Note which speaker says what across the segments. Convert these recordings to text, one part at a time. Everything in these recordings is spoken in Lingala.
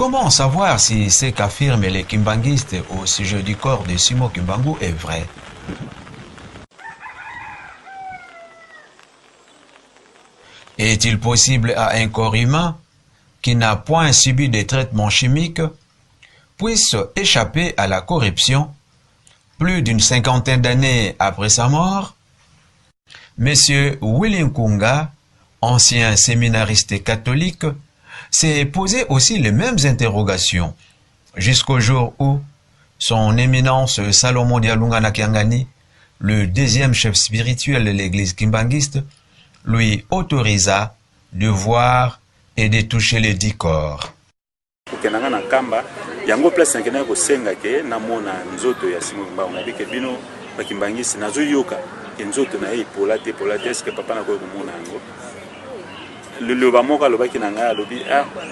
Speaker 1: Comment savoir si ce qu'affirment les kimbanguistes au sujet du corps de Simon Kimbangu est vrai? Est-il possible à un corps humain qui n'a point subi de traitement chimique puisse échapper à la corruption plus d'une cinquantaine d'années après sa mort? Monsieur Willy Nkunga, ancien séminariste catholique, s'est posé aussi les mêmes interrogations jusqu'au jour où son éminence Salomon Dialunga Nakiangani, le deuxième chef spirituel de l'église kimbanguiste, lui autorisa de voir et de toucher les 10 corps.
Speaker 2: Yango place nkena ko senga ke na mona nzoto ya Simon Kimbangu na bike bino bakimbangisi nazo yoka nzoto na ye polate est-ce que papa na ko mona ngo le ba moka lo baki na nga lobi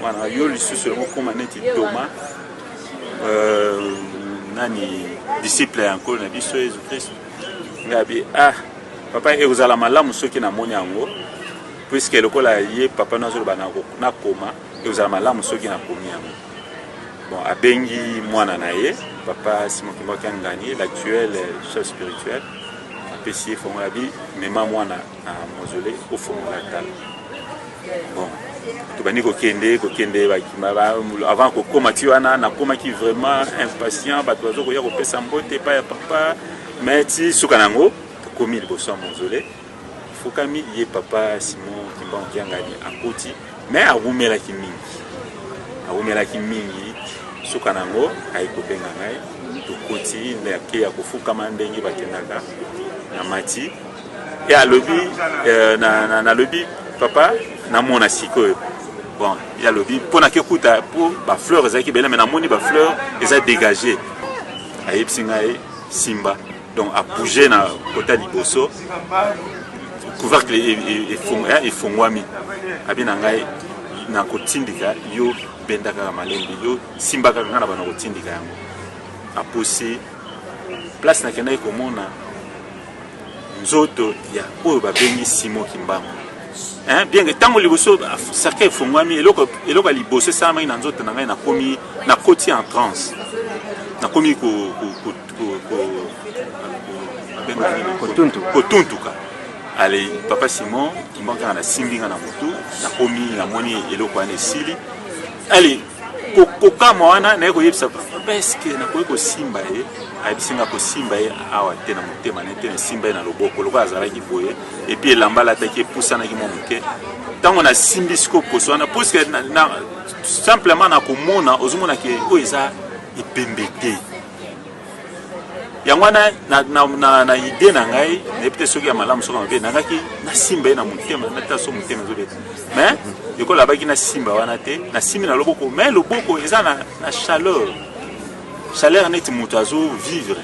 Speaker 2: wana yo lisusu mo koma neti Thomas nani disciple encore na biso Jésus Christ ngabi papa e uzala malamu soki na moni yango puisque lokola ye papa nazo ba na koma e uzala malamu soki na komi yango. Bon, abengi mwana naye, papa Simon Kimbangu Kiangani, l'actuel chef spirituel, apprécié Fongabi, même mwana à mausolée au fond de la table. Bon, tout bani ko kende avant ko komati wana na komaki vraiment impatient, ba tozo ko ya ko pesa mbote pa ya papa, mais ti sukanango komi liboso mausolée. Fokami ye papa Simon Kimbangu Kiangani akoti, mais arumela kimingi. Arumela kimingi. Sukanango aikobenga ngai tukoti ndeke ya kufuka mandenge bakendaka na mati et à lobby na lobby papa na mona sikoyo bon il y a lobby pour na kekuta pour ba fleurs ezaki bela mais na moni ba fleurs eza dégagé ayipsinga simba donc a bouger na kota liboso couvercle et fongwami abina ngai na kotindika yo bendaka malembi yo simba kaka na bana kotindika yango aposi place na kenda komona nzoto ya oyo babengi Simon Kimbangu bien que tango liboso saka efongwami eloko liboso sama na nzoto na ngai na komi na koti en transe na komi kotuntuka allez papa Simon Kimbangu na simbinga na mutu na komi na moni eloko ane sili allez kokama wana na ko yebisa papa est-ce que na ko simba ye abisinga ko simba ye awa te na motema na te simba ye na loboko loko azalaki boye et puis lambala taki pusana ki momuke tango na simbi siko koswana parce que simplement na komona ozomona ke oiza ipembete yangwana na idée na ngai ne peut soki ya malamu soka mpe nangaki na simba ye na motema na taso motema zobeta mais yoko la baki na simba wana te na simbi na loboko mais loboko eza na chaleur net mutazo vivre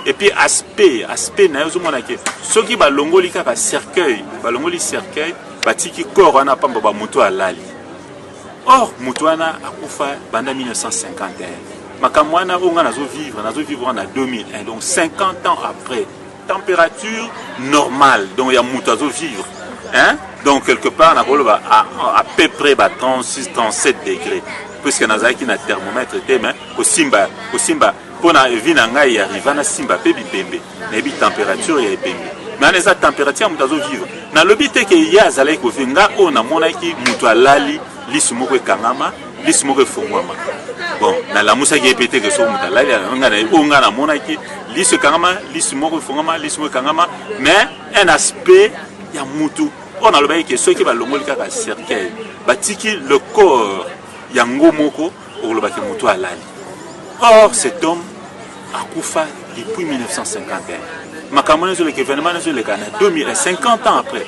Speaker 2: et puis aspect na yozomona ke soki balongoli kaka cercueil batiki corps wana pamba ba moto alali or moto wana akufa banda 1951 Makamwana on nazo vivre en 2001 donc 50 ans après température normale donc il y a mutazo vivre hein donc quelque part na koloba à peu près 36 37 degrés puisque nazaki na thermomètre te mais au simba pona vina ngai arriva na simba pe bibembe na bi température ya bembe mais na température mutazo vivre na lobité ke ya zalai ko venga ona monaki mutu alali lisu moko ekangama lisu moko efongwama bon na la musa qui pété que so mutalali on a monaki lisu kangama lisu moko efongwama lisu moko ekangama mais un aspect ya mutu on a le bail que ceux qui va longoli kaka cercueil batiki le corps ya ngomoko o le baki mutu alali or cet homme a kufa depuis 1951 makamona sur le événement sur le Ghana 2050 ans après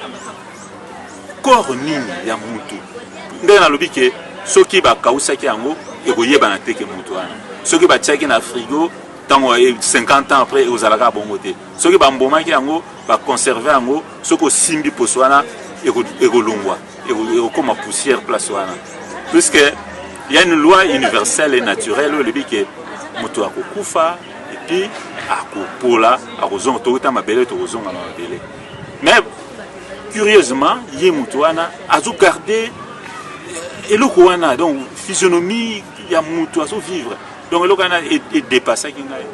Speaker 2: corps nini ya mutu ndena lobi ke soki ba kausaki yango ekoyeba na teke mutu wana soki ba tiaki na frigo tango 50 ans après ozalaka bongo te soki ba mbomaki yango ba conserver yango soko simbi poso wana ekolongwa ekoma poussière place wana puisque il y a une loi universelle et naturelle le bi ke mutu akokufa et puis akopola akozonga tokota mabele tokozonga na mabele mais curieusement ye mutu wana azo garder eloko wana donc physionomie ya mutu azo vivre. Donc le kana est dépassé qui ngai.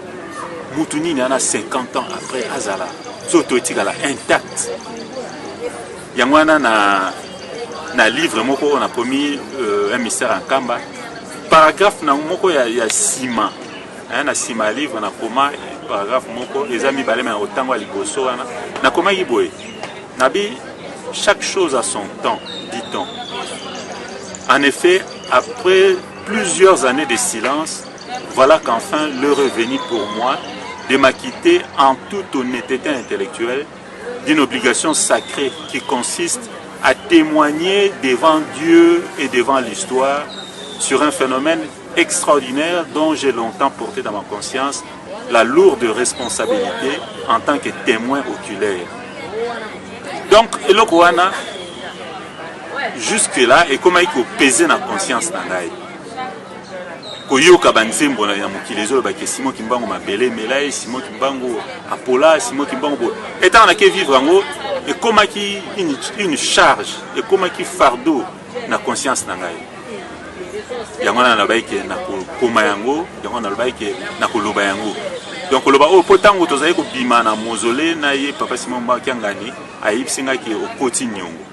Speaker 2: Mutu nini ana 50 ans après azala. Soto etikala intact. Yangwana na livre moko on a promis un mystère en Kamba. Paragraphe na moko ya sima. Na sima livre na koma paragraphe moko les amis balema otango liboso wana. Na koma yiboye. Nabi chaque chose a son temps, dit-on. En effet, après plusieurs années de silence, voilà qu'enfin l'heure est venue pour moi de m'acquitter en toute honnêteté intellectuelle d'une obligation sacrée qui consiste à témoigner devant Dieu et devant l'histoire sur un phénomène extraordinaire dont j'ai longtemps porté dans ma conscience la lourde responsabilité en tant que témoin oculaire. Donc, Elokwana, jusque-là, et comment il faut peser dans la conscience d'Angaï. Koyoka banzembo na mukilezolo ba Simon Kimbango mabele melaye Simon Kimbango apola Simon Kimbango étant na ke vivre ngo et comment qui une charge et comment qui fardeau na conscience d'Angaï. Yango na baike na koma yango yango na baike na koloba yango. Donc le bas au potango tozali ko bima na mausolée na ye papa Simon Mbakangani ayibsinga ki okoti nyongo.